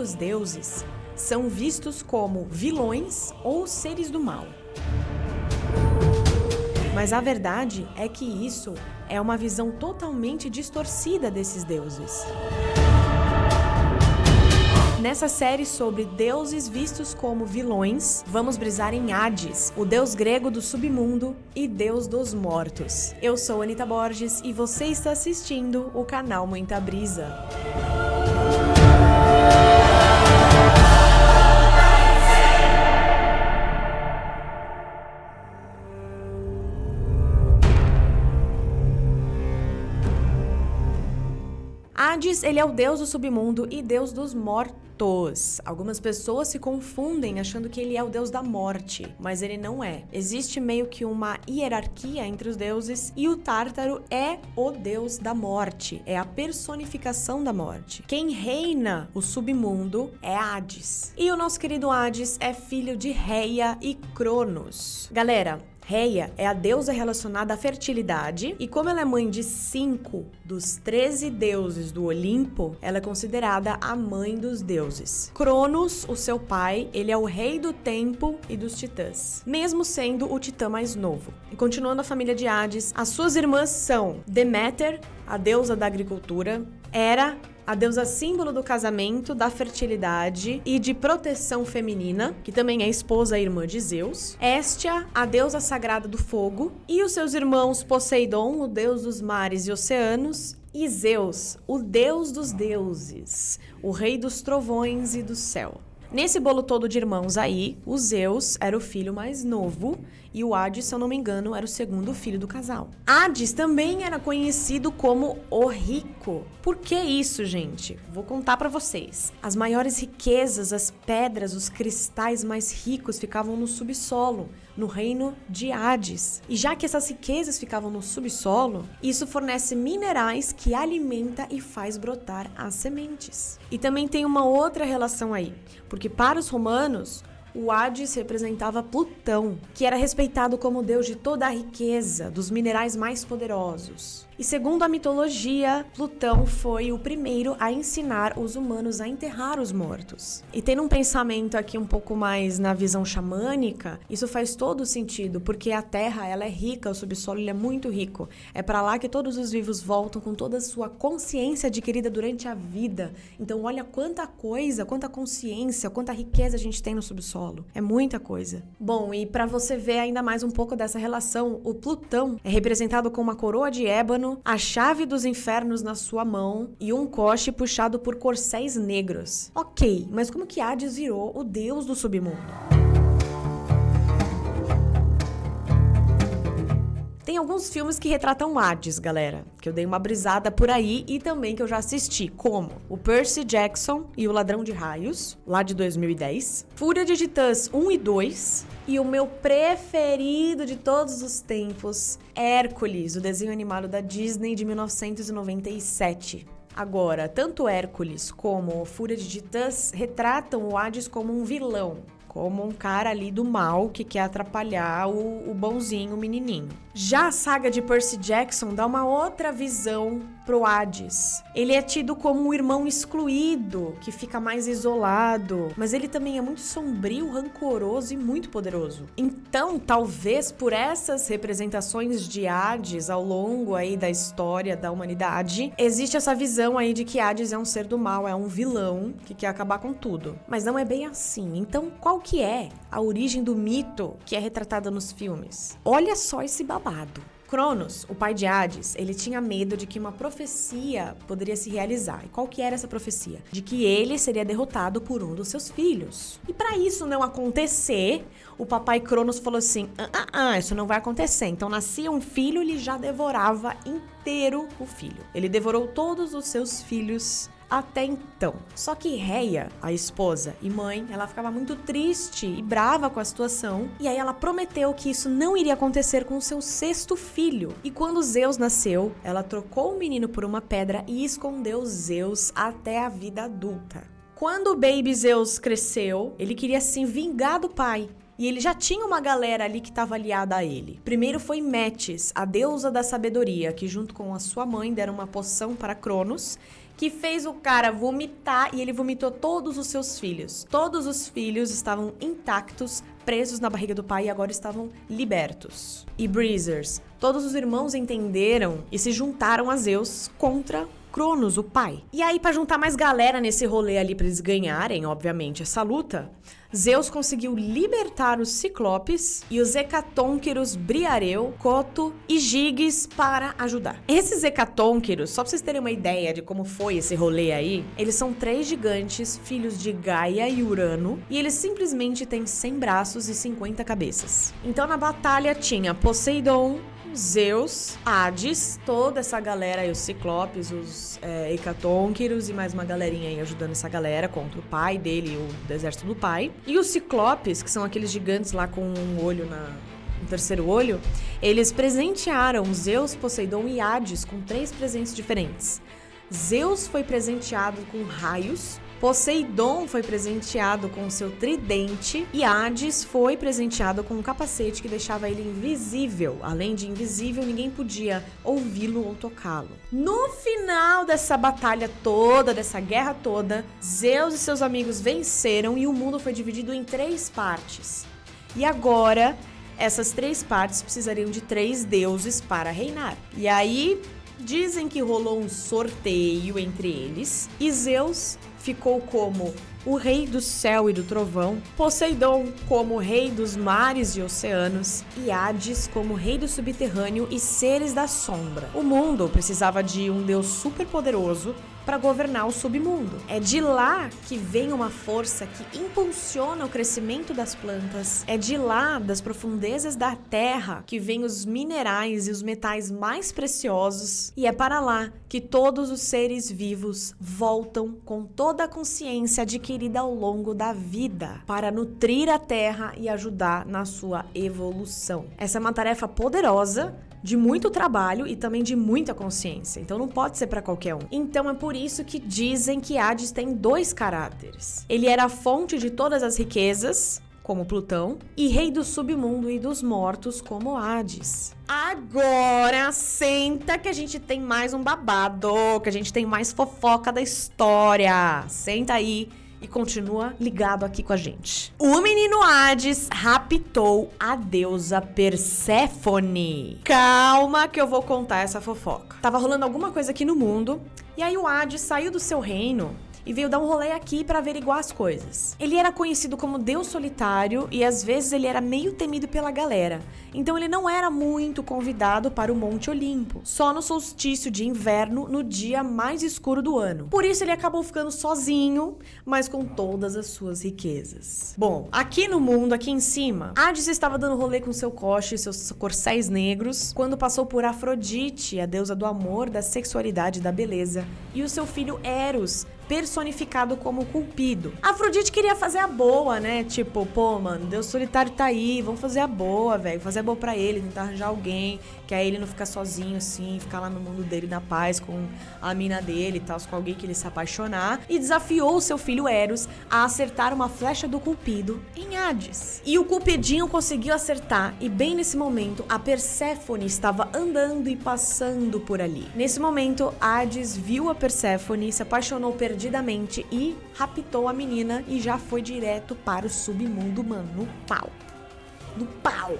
muitos deuses são vistos como vilões ou seres do mal. Mas a verdade é que isso é uma visão totalmente distorcida desses deuses. Nessa série sobre deuses vistos como vilões, vamos brisar em Hades, o deus grego do submundo e deus dos mortos. Eu sou Anita Borges e você está assistindo o canal Muita Brisa. Hades, ele é o deus do submundo e deus dos mortos. Algumas pessoas se confundem achando que ele é o deus da morte, mas ele não é. Existe meio que uma hierarquia entre os deuses e o Tártaro é o deus da morte, é a personificação da morte. Quem reina o submundo é Hades. E o nosso querido Hades é filho de Reia e Cronos. Galera, Reia é a deusa relacionada à fertilidade e como ela é mãe de 5 dos 13 deuses do Olimpo, ela é considerada a mãe dos deuses. Cronos, o seu pai, ele é o rei do tempo e dos titãs, mesmo sendo o titã mais novo. E continuando a família de Hades, as suas irmãs são Deméter, a deusa da agricultura, Hera, a deusa símbolo do casamento, da fertilidade e de proteção feminina, que também é esposa e irmã de Zeus. Héstia, a deusa sagrada do fogo. E os seus irmãos Poseidon, o deus dos mares e oceanos. E Zeus, o deus dos deuses, o rei dos trovões e do céu. Nesse bolo todo de irmãos aí, o Zeus era o filho mais novo e o Hades, se eu não me engano, era o segundo filho do casal. Hades também era conhecido como o Rico. Por que isso, gente? Vou contar pra vocês. As maiores riquezas, as pedras, os cristais mais ricos ficavam no subsolo, no reino de Hades. E já que essas riquezas ficavam no subsolo, isso fornece minerais que alimenta e faz brotar as sementes. E também tem uma outra relação aí, porque para os romanos, o Hades representava Plutão, que era respeitado como o deus de toda a riqueza, dos minerais mais poderosos. E segundo a mitologia, Plutão foi o primeiro a ensinar os humanos a enterrar os mortos. E tendo um pensamento aqui um pouco mais na visão xamânica, isso faz todo sentido, porque a Terra, ela é rica, o subsolo ele é muito rico. É para lá que todos os vivos voltam com toda a sua consciência adquirida durante a vida. Então olha quanta coisa, quanta consciência, quanta riqueza a gente tem no subsolo. É muita coisa. Bom, e para você ver ainda mais um pouco dessa relação, o Plutão é representado com uma coroa de ébano, a chave dos infernos na sua mão e um coche puxado por corcéis negros. Ok, mas como que Hades virou o deus do submundo? Tem alguns filmes que retratam Hades, galera, que eu dei uma brisada por aí e também que eu já assisti, como o Percy Jackson e o Ladrão de Raios, lá de 2010, Fúria de Titãs 1 e 2, e o meu preferido de todos os tempos, Hércules, o desenho animado da Disney de 1997. Agora, tanto Hércules como Fúria de Titãs retratam o Hades como um vilão, como um cara ali do mal que quer atrapalhar o bonzinho, o menininho. Já a saga de Percy Jackson dá uma outra visão pro Hades. Ele é tido como um irmão excluído, que fica mais isolado, mas ele também é muito sombrio, rancoroso e muito poderoso. Então, talvez por essas representações de Hades ao longo aí da história da humanidade, existe essa visão aí de que Hades é um ser do mal, é um vilão que quer acabar com tudo. Mas não é bem assim. Então, qual que é a origem do mito que é retratada nos filmes? Olha só esse babado. Cronos, o pai de Hades, ele tinha medo de que uma profecia poderia se realizar. E qual que era essa profecia? De que ele seria derrotado por um dos seus filhos. E para isso não acontecer, o papai Cronos falou assim, isso não vai acontecer. Então nascia um filho, ele já devorava inteiro o filho. Ele devorou todos os seus filhos até então. Só que Reia, a esposa e mãe, ela ficava muito triste e brava com a situação, e aí ela prometeu que isso não iria acontecer com o seu 6º filho. E quando Zeus nasceu, ela trocou o menino por uma pedra e escondeu Zeus até a vida adulta. Quando o baby Zeus cresceu, ele queria se vingar do pai. E ele já tinha uma galera ali que estava aliada a ele. Primeiro foi Metis, a deusa da sabedoria, que junto com a sua mãe deram uma poção para Cronos, que fez o cara vomitar e ele vomitou todos os seus filhos. Todos os filhos estavam intactos, presos na barriga do pai e agora estavam libertos. E Breezers, todos os irmãos entenderam e se juntaram a Zeus contra Cronos, o pai. E aí, pra juntar mais galera nesse rolê ali pra eles ganharem, obviamente, essa luta, Zeus conseguiu libertar os Ciclopes e os Hecatônqueros Briareu, Coto e Giges para ajudar. Esses Hecatônqueros, só pra vocês terem uma ideia de como foi esse rolê aí, eles são 3 gigantes, filhos de Gaia e Urano, e eles simplesmente têm 100 braços e 50 cabeças. Então na batalha tinha Poseidon, Zeus, Hades, toda essa galera aí, os Ciclopes, os Hecatônqueros e mais uma galerinha aí ajudando essa galera contra o pai dele, o exército do pai. E os Ciclopes, que são aqueles gigantes lá com um olho um terceiro olho, eles presentearam Zeus, Poseidon e Hades com 3 presentes diferentes. Zeus foi presenteado com raios, Poseidon foi presenteado com seu tridente e Hades foi presenteado com um capacete que deixava ele invisível. Além de invisível, ninguém podia ouvi-lo ou tocá-lo. No final dessa batalha toda, dessa guerra toda, Zeus e seus amigos venceram e o mundo foi dividido em 3 partes. E agora, essas 3 partes precisariam de 3 deuses para reinar. E aí, dizem que rolou um sorteio entre eles e Zeus ficou como o rei do céu e do trovão, Poseidon como rei dos mares e oceanos e Hades como rei do subterrâneo e seres da sombra. O mundo precisava de um deus super poderoso para governar o submundo. É de lá que vem uma força que impulsiona o crescimento das plantas. É de lá, das profundezas da terra, que vêm os minerais e os metais mais preciosos. E é para lá que todos os seres vivos voltam com toda a consciência adquirida ao longo da vida, para nutrir a terra e ajudar na sua evolução. Essa é uma tarefa poderosa, de muito trabalho e também de muita consciência. Então não pode ser para qualquer um. Então é por isso que dizem que Hades tem 2 caráteres. Ele era a fonte de todas as riquezas, como Plutão, e rei do submundo e dos mortos, como Hades. Agora senta que a gente tem mais um babado, que a gente tem mais fofoca da história. Senta aí e continua ligado aqui com a gente. O menino Hades raptou a deusa Perséfone. Calma que eu vou contar essa fofoca. Tava rolando alguma coisa aqui no mundo, e aí o Hades saiu do seu reino e veio dar um rolê aqui pra averiguar as coisas. Ele era conhecido como Deus Solitário e às vezes ele era meio temido pela galera. Então ele não era muito convidado para o Monte Olimpo, só no solstício de inverno, no dia mais escuro do ano. Por isso ele acabou ficando sozinho, mas com todas as suas riquezas. Bom, aqui no mundo, aqui em cima, Hades estava dando rolê com seu coche e seus corcéis negros, quando passou por Afrodite, a deusa do amor, da sexualidade e da beleza, e o seu filho Eros, personificado como Cupido. Afrodite queria fazer a boa, né? Tipo, pô, mano, Deus Solitário tá aí, vamos fazer a boa, velho. Fazer a boa pra ele, tentar arranjar alguém, que aí ele não ficar sozinho, assim, ficar lá no mundo dele na paz com a mina dele e tal, com alguém que ele se apaixonar. E desafiou o seu filho Eros a acertar uma flecha do Cupido em Hades. E o Cupidinho conseguiu acertar, e bem nesse momento, a Perséfone estava andando e passando por ali. Nesse momento, Hades viu a Perséfone, se apaixonou perdidamente e raptou a menina e já foi direto para o submundo, mano, no pau. No pau.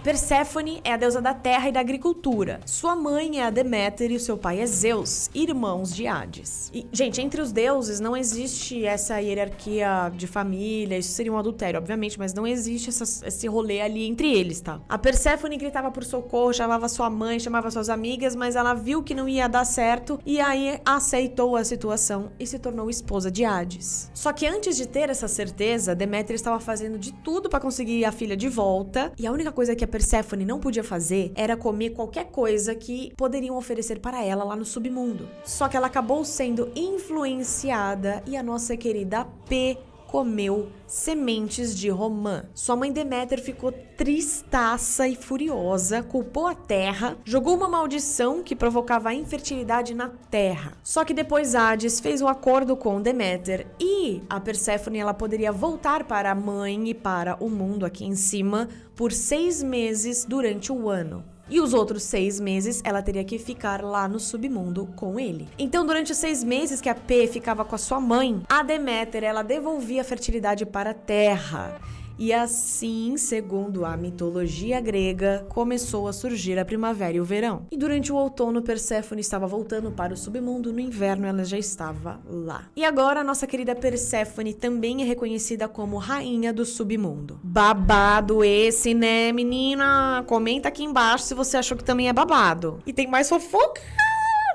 Perséfone é a deusa da terra e da agricultura. Sua mãe é a Deméter e o seu pai é Zeus, irmãos de Hades. E, gente, entre os deuses não existe essa hierarquia de família, isso seria um adultério, obviamente, mas não existe esse rolê ali entre eles, tá? A Perséfone gritava por socorro, chamava sua mãe, chamava suas amigas, mas ela viu que não ia dar certo e aí aceitou a situação e se tornou esposa de Hades. Só que antes de ter essa certeza, Deméter estava fazendo de tudo para conseguir a filha de volta, e a única coisa que a Perséfone não podia fazer era comer qualquer coisa que poderiam oferecer para ela lá no submundo. Só que ela acabou sendo influenciada e a nossa querida P comeu sementes de romã. Sua mãe Deméter ficou tristaça e furiosa, culpou a terra, jogou uma maldição que provocava a infertilidade na terra. Só que depois Hades fez um acordo com Deméter e a Perséfone ela poderia voltar para a mãe e para o mundo aqui em cima por 6 meses durante o ano. E os outros 6 meses ela teria que ficar lá no submundo com ele. Então, durante os 6 meses que a P ficava com a sua mãe, a Deméter, ela devolvia a fertilidade para a terra. E assim, segundo a mitologia grega, começou a surgir a primavera e o verão. E durante o outono, Perséfone estava voltando para o submundo, no inverno ela já estava lá. E agora a nossa querida Perséfone também é reconhecida como rainha do submundo. Babado esse, né, menina? Comenta aqui embaixo se você achou que também é babado. E tem mais fofoca?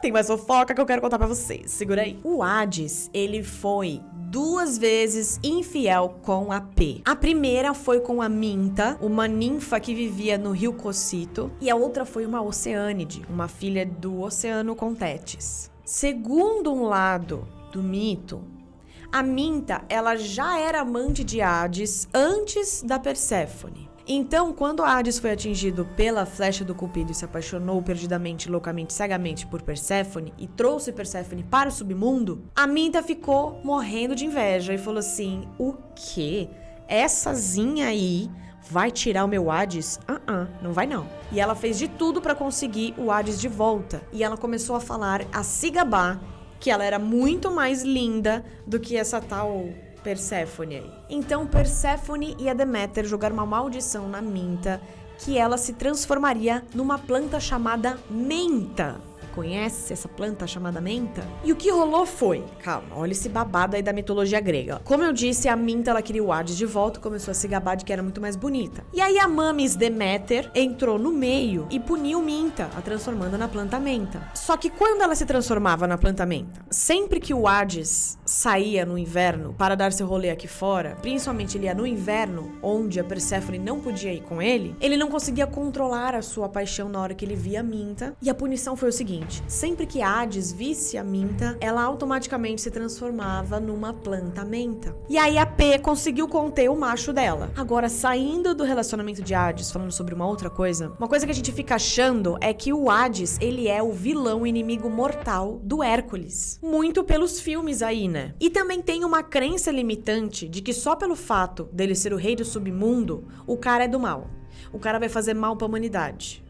Tem mais fofoca que eu quero contar pra vocês. Segura aí. O Hades, ele foi 2 vezes infiel com a P. A primeira foi com a Minta, uma ninfa que vivia no rio Cocito, e a outra foi uma Oceânide, uma filha do Oceano com Tétis. Segundo um lado do mito, a Minta, ela já era amante de Hades antes da Perséfone. Então, quando Hades foi atingido pela flecha do Cupido e se apaixonou perdidamente, loucamente, cegamente por Perséfone e trouxe Perséfone para o submundo, a Minta ficou morrendo de inveja e falou assim: o quê? Essazinha aí vai tirar o meu Hades? Não vai não. E ela fez de tudo para conseguir o Hades de volta. E ela começou a falar, a se gabar, que ela era muito mais linda do que essa tal Perséfone aí. Então Perséfone e a Deméter jogaram uma maldição na Minta que ela se transformaria numa planta chamada menta. Conhece essa planta chamada menta? E o que rolou foi, calma, olha esse babado aí da mitologia grega. Como eu disse, a Minta, ela queria o Hades de volta, começou a se gabar de que era muito mais bonita. E aí a Mamis Deméter entrou no meio e puniu Minta, a transformando na planta menta. Só que quando ela se transformava na planta menta, sempre que o Hades saía no inverno para dar seu rolê aqui fora, principalmente ele ia no inverno, onde a Perséfone não podia ir com ele não conseguia controlar a sua paixão na hora que ele via a Minta. E a punição foi o seguinte: sempre que Hades visse a Minta, ela automaticamente se transformava numa planta menta. E aí a P conseguiu conter o macho dela. Agora, saindo do relacionamento de Hades, falando sobre uma outra coisa, uma coisa que a gente fica achando é que o Hades, ele é o vilão inimigo mortal do Hércules. Muito pelos filmes aí, né? E também tem uma crença limitante de que só pelo fato dele ser o rei do submundo, o cara é do mal. O cara vai fazer mal pra humanidade.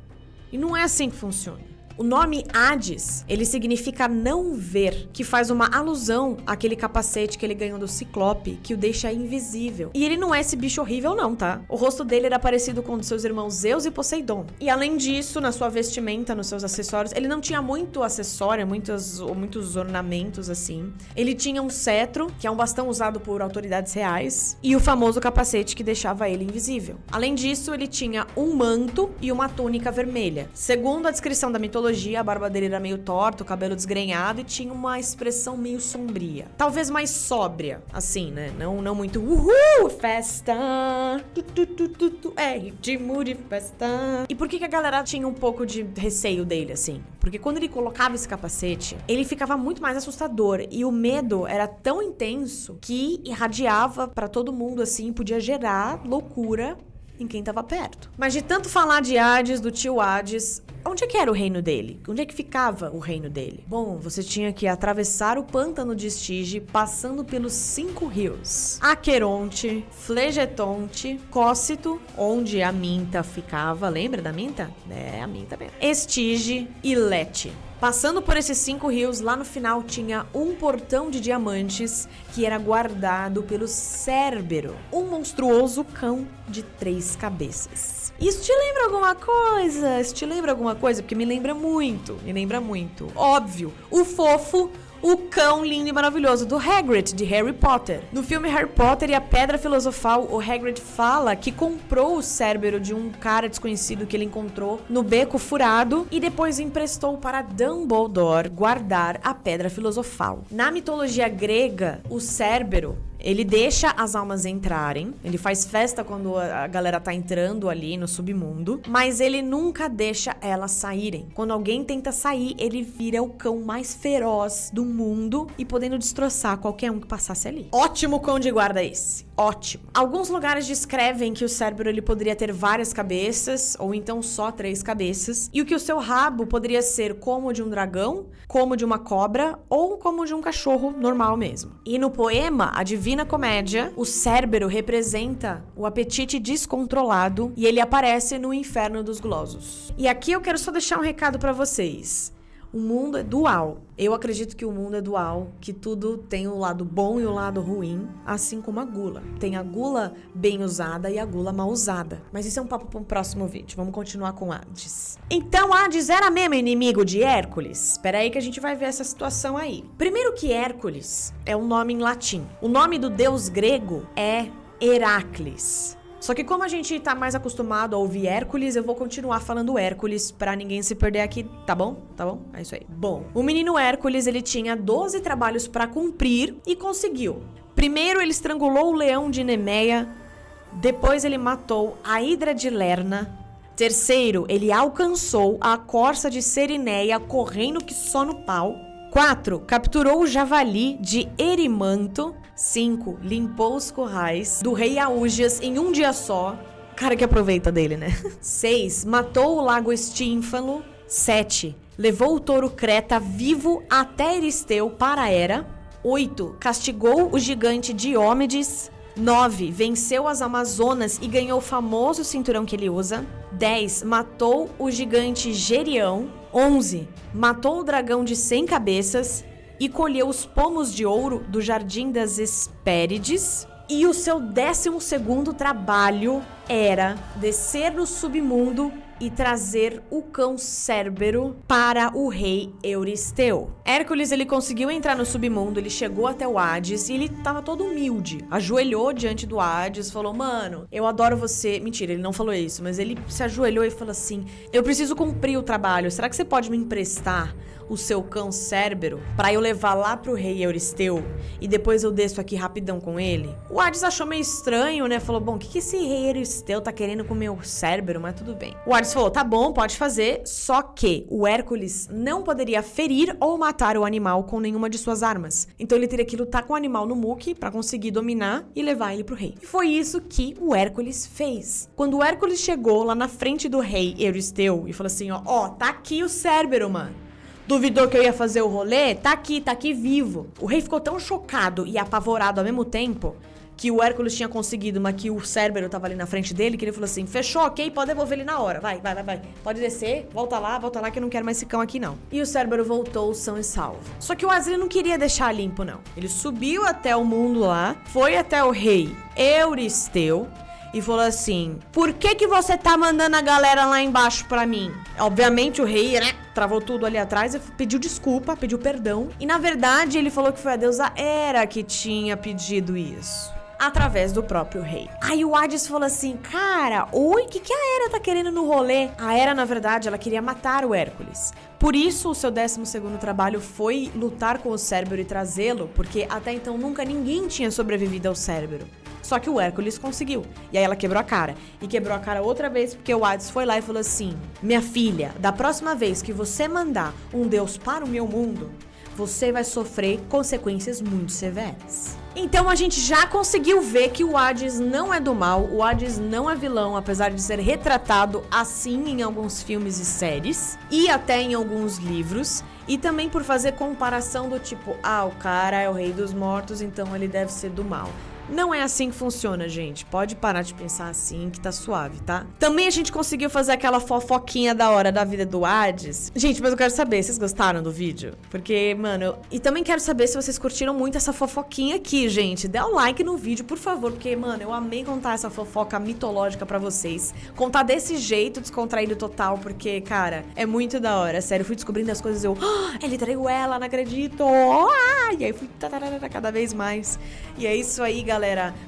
E não é assim que funciona. O nome Hades, ele significa não ver, que faz uma alusão àquele capacete que ele ganhou do Ciclope, que o deixa invisível. E ele não é esse bicho horrível não, tá? O rosto dele era parecido com o dos seus irmãos Zeus e Poseidon. E além disso, na sua vestimenta, nos seus acessórios, ele não tinha muito acessório, muitos ornamentos assim. Ele tinha um cetro, que é um bastão usado por autoridades reais, e o famoso capacete que deixava ele invisível. Além disso, ele tinha um manto e uma túnica vermelha. Segundo a descrição da mitologia, a barba dele era meio torta, o cabelo desgrenhado e tinha uma expressão meio sombria. Talvez mais sóbria, assim, né? Não muito uhul, festa, é ritmo de festa. E por que a galera tinha um pouco de receio dele, assim? Porque quando ele colocava esse capacete, ele ficava muito mais assustador e o medo era tão intenso que irradiava pra todo mundo, assim, podia gerar loucura em quem tava perto. Mas de tanto falar de Hades, do tio Hades, onde é que era o reino dele? Onde é que ficava o reino dele? Bom, você tinha que atravessar o pântano de Estige, passando pelos 5 rios: Aqueronte, Flegetonte, Cócito, onde a Minta ficava. Lembra da Minta? É, a Minta mesmo. Estige e Lete. Passando por esses 5 rios, lá no final tinha um portão de diamantes que era guardado pelo Cérbero, um monstruoso cão de 3 cabeças. Isso te lembra alguma coisa? Isso te lembra alguma coisa? Porque me lembra muito. Óbvio, o fofo, o cão lindo e maravilhoso do Hagrid, de Harry Potter. No filme Harry Potter e a Pedra Filosofal, o Hagrid fala que comprou o Cérbero de um cara desconhecido que ele encontrou no beco furado e depois emprestou para Dumbledore guardar a Pedra Filosofal. Na mitologia grega, o Cérbero, ele deixa as almas entrarem, ele faz festa quando a galera tá entrando ali no submundo, mas ele nunca deixa elas saírem. Quando alguém tenta sair, ele vira o cão mais feroz do mundo e podendo destroçar qualquer um que passasse ali. Ótimo cão de guarda esse. Ótimo. Alguns lugares descrevem que o Cérbero ele poderia ter várias cabeças, ou então só 3 cabeças, e o que o seu rabo poderia ser como de um dragão, como de uma cobra, ou como de um cachorro normal mesmo. E no poema, adivinha Divina Comédia, o Cérbero representa o apetite descontrolado e ele aparece no inferno dos gulosos. E aqui eu quero só deixar um recado pra vocês. O mundo é dual. Eu acredito que o mundo é dual, que tudo tem o lado bom e o lado ruim, assim como a gula. Tem a gula bem usada e a gula mal usada. Mas isso é um papo para um próximo vídeo. Vamos continuar com Hades. Então, Hades era mesmo inimigo de Hércules? Espera aí que a gente vai ver essa situação aí. Primeiro que Hércules é um nome em latim. O nome do deus grego é Heracles. Só que como a gente tá mais acostumado a ouvir Hércules, eu vou continuar falando Hércules pra ninguém se perder aqui, tá bom? Tá bom? É isso aí. Bom, o menino Hércules, ele tinha 12 trabalhos pra cumprir e conseguiu. Primeiro, ele estrangulou o leão de Nemeia. Depois, ele matou a Hidra de Lerna. Terceiro, ele alcançou a corça de Cerineia correndo que só no pau. 4. Capturou o javali de Erimanto. 5. Limpou os currais do rei Aúgias em um dia só. Cara que aproveita dele, né? 6. Matou o lago Estínfalo. 7. Levou o touro Creta vivo até Eristeu para Hera. 8. Castigou o gigante Diômedes. 9. Venceu as Amazonas e ganhou o famoso cinturão que ele usa. 10. Matou o gigante Gerião. 11. Matou o dragão de 100 cabeças e colheu os pomos de ouro do Jardim das Hespérides. E o seu 12º trabalho era descer no submundo e trazer o cão Cérbero para o rei Euristeu. Hércules, ele conseguiu entrar no submundo, ele chegou até o Hades e ele tava todo humilde. Ajoelhou diante do Hades, falou, mano, eu adoro você. Mentira, ele não falou isso, mas ele se ajoelhou e falou assim, eu preciso cumprir o trabalho, será que você pode me emprestar o seu cão Cérbero pra eu levar lá pro rei Euristeu e depois eu desço aqui rapidão com ele? O Hades achou meio estranho, né? Falou, bom, o que esse rei Euristeu tá querendo com o meu Cérbero? Mas tudo bem. O Hades falou, tá bom, pode fazer, só que o Hércules não poderia ferir ou matar o animal com nenhuma de suas armas. Então ele teria que lutar com o animal no muque pra conseguir dominar e levar ele pro rei. E foi isso que o Hércules fez. Quando o Hércules chegou lá na frente do rei Euristeu e falou assim, ó, tá aqui o Cérbero, mano. Duvidou que eu ia fazer o rolê? Tá aqui vivo. O rei ficou tão chocado e apavorado ao mesmo tempo que o Hércules tinha conseguido, mas que o Cérbero tava ali na frente dele, que ele falou assim, fechou, ok, pode devolver ele na hora, vai. Pode descer, volta lá que eu não quero mais esse cão aqui não. E o Cérbero voltou são e salvo. Só que o Hades não queria deixar limpo não. Ele subiu até o mundo lá, foi até o rei Euristeu, e falou assim, por que você tá mandando a galera lá embaixo pra mim? Obviamente o rei, né, travou tudo ali atrás e pediu desculpa, pediu perdão. E na verdade ele falou que foi a deusa Hera que tinha pedido isso, através do próprio rei. Aí o Hades falou assim, cara, oi, o que a Hera tá querendo no rolê? A Hera, na verdade, ela queria matar o Hércules. Por isso, o seu 12º trabalho foi lutar com o Cérbero e trazê-lo, porque até então nunca ninguém tinha sobrevivido ao Cérbero. Só que o Hércules conseguiu. E aí ela quebrou a cara. E quebrou a cara outra vez porque o Hades foi lá e falou assim, minha filha, da próxima vez que você mandar um deus para o meu mundo, você vai sofrer consequências muito severas. Então a gente já conseguiu ver que o Hades não é do mal, o Hades não é vilão, apesar de ser retratado assim em alguns filmes e séries, e até em alguns livros, e também por fazer comparação do tipo, o cara é o rei dos mortos, então ele deve ser do mal. Não é assim que funciona, gente. Pode parar de pensar assim, que tá suave, tá? Também a gente conseguiu fazer aquela fofoquinha da hora da vida do Hades. Gente, mas eu quero saber, vocês gostaram do vídeo? Porque, mano, e também quero saber se vocês curtiram muito essa fofoquinha aqui, gente. Dê um like no vídeo, por favor, porque, mano, eu amei contar essa fofoca mitológica pra vocês. Contar desse jeito, descontraído total, porque, cara, é muito da hora. Sério, eu fui descobrindo as coisas, ele traiu ela, não acredito. E aí fui cada vez mais. E é isso aí, galera.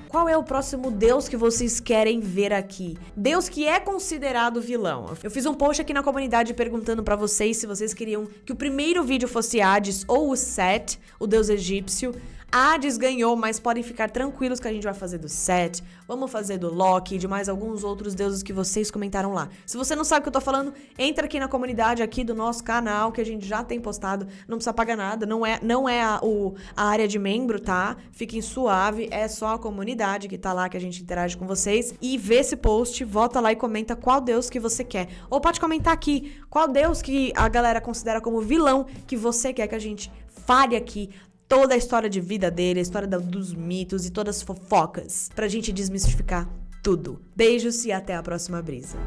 Qual é o próximo deus que vocês querem ver aqui? Deus que é considerado vilão. Eu fiz um post aqui na comunidade perguntando pra vocês se vocês queriam que o primeiro vídeo fosse Hades ou o Set, o deus egípcio. Hades ganhou, mas podem ficar tranquilos que a gente vai fazer do Set, vamos fazer do Loki e de mais alguns outros deuses que vocês comentaram lá. Se você não sabe o que eu tô falando, entra aqui na comunidade aqui do nosso canal, que a gente já tem postado, não precisa pagar nada, não é a área de membro, tá? Fiquem suave, é só a comunidade que tá lá, que a gente interage com vocês. E vê esse post, volta lá e comenta qual deus que você quer. Ou pode comentar aqui, qual deus que a galera considera como vilão que você quer que a gente fale aqui. toda a história de vida dele, a história dos mitos e todas as fofocas, pra gente desmistificar tudo. Beijos e até a próxima brisa.